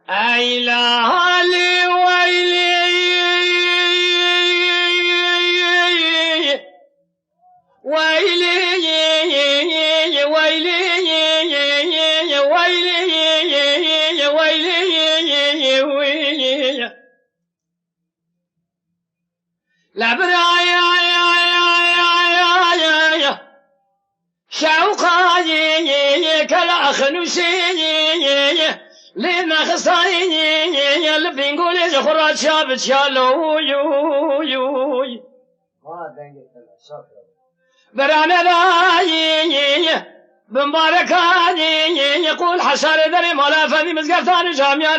ای لالی ویلی ویلی ویلی ویلی ویلی لبرايا شوقاي كالأخنوسي لما خصاي اللي نقول زخرات شاب تشالو يو يو برانا راي بمباركاني يقول حسار دري مولا فني مزقفتان جامعة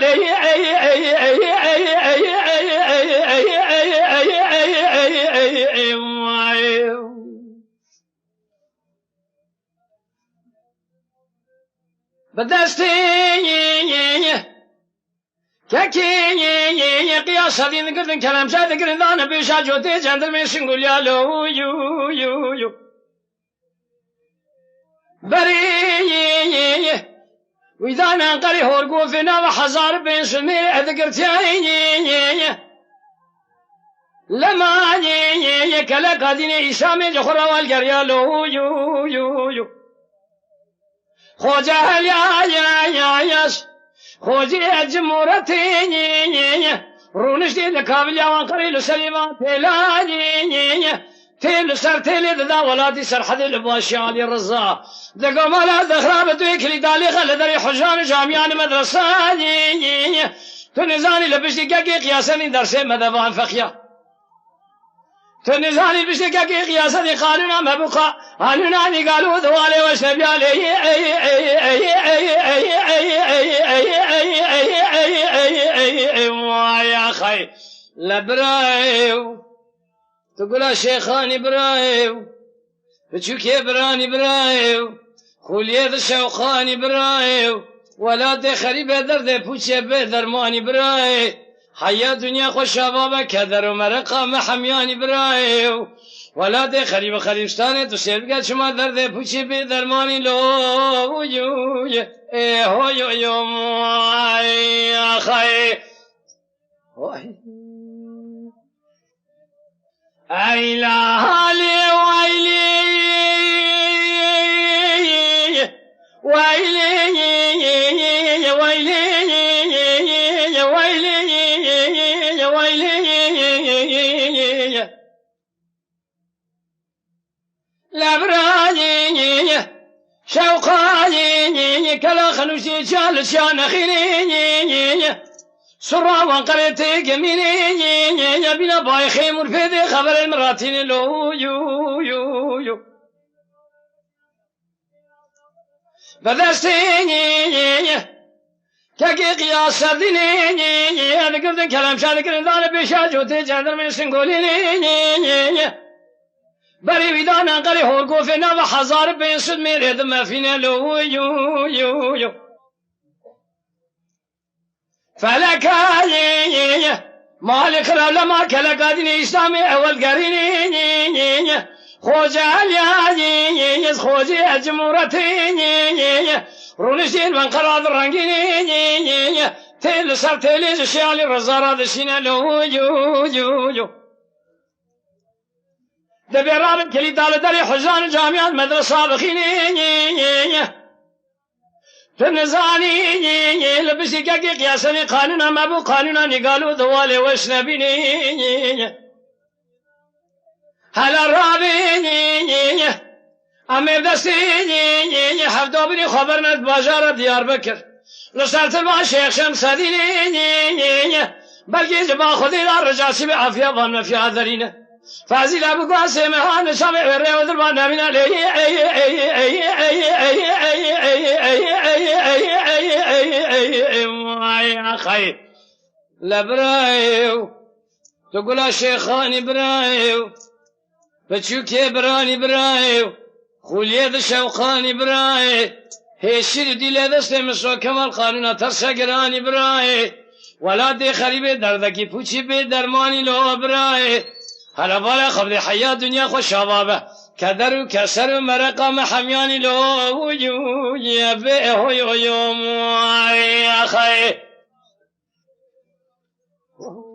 بدستي كاكي قياس هذه ذكرت كلام شاد ذكرت انا بيشا جوتي جندر من شنقول يا لو يو يو يو بري وإذا نقري هورقو فينا وحزار بين سمير ذكرت يا لما كلا قادين إسامي جخرا والقريا لو يو يو يو خوجه يا ياس خوجي أجمورتي رونشتي لكابل يا وانقري لسليمان تلاني تيل سر تيل ذا ولادي سر حد الباشي علي الرزا دقوا مالا دخراب دويكلي دالي خل دري حجان جامعان مدرساني تنزاني لبشتي كاكي قياساني درسي مدبان فخيا تنزاني لبشتي كاكي قياساني قانونا مبقى قانوناني قالوا ذوالي وشنبي علي يا خي لبرايو تقول شيخاني برايو بتشوكي براني برايو خولي ذا شوخاني برايو ولاد خريبة درد بوشي بدرماني برايو حياة دنيا خوش شبابا كدر ومرقا محمياني برايو ولاد خريبة خريبستاني تسير بقى شما درد بوشي بدرماني لو يو هو يو يو يا خي أي لالی ويلي ويلي ويلي ويلي ويلي لبراني شوقاني كلا خنوشي شال شان خيري سرا وانقرتي جميني بلا باي خيمور فيدي خبر المراتين لو يو يو يو بدستيني كاكي قياس سرديني انا قردن كلام شادك رندان بيشا جوتي جندر من سنقوليني بري ويدان انقري هورقو فينا وحزار بين سد ميريد ما فينا لو يو يو يو فلكاني مالك لما كلا قادين إسلامي أول قريني خوجي علياني خوجي أجمورتيني رونشين وانقراض الرنقيني تيل سر تيليز الشيالي الرزارة دشينا لو يو يو يو دبي رابط كلي دال داري حجان جامعات مدرسة بخيني تنزاني لبسي كاكي قياسني قانونا ما بو قانونا نقالوا ذوالي واشنبيني هلا رابيني امير دستيني حفظوا بني خبرنا بازار ديار بكر لسالت البا شيخ شمس ديني بلقي جبا خذي الرجاسي بعافية ظن في عذرينه فازي لابو قاسم هان سامع وري ودربان من عليه يا خي لبرايو تقول شيخاني برايو بتشوكي براني برايو خولي ذا شوقاني براي هيشير دي لذا سمسو كمال قانون ترسا قراني براي ولا دي خريبه دردكي پوچي بي درماني لو براي هلا بالا خبر حياة دنيا خوش شبابه كدر و كسر و مرقا محمياني لو يا بيه يوم يا خي Oh.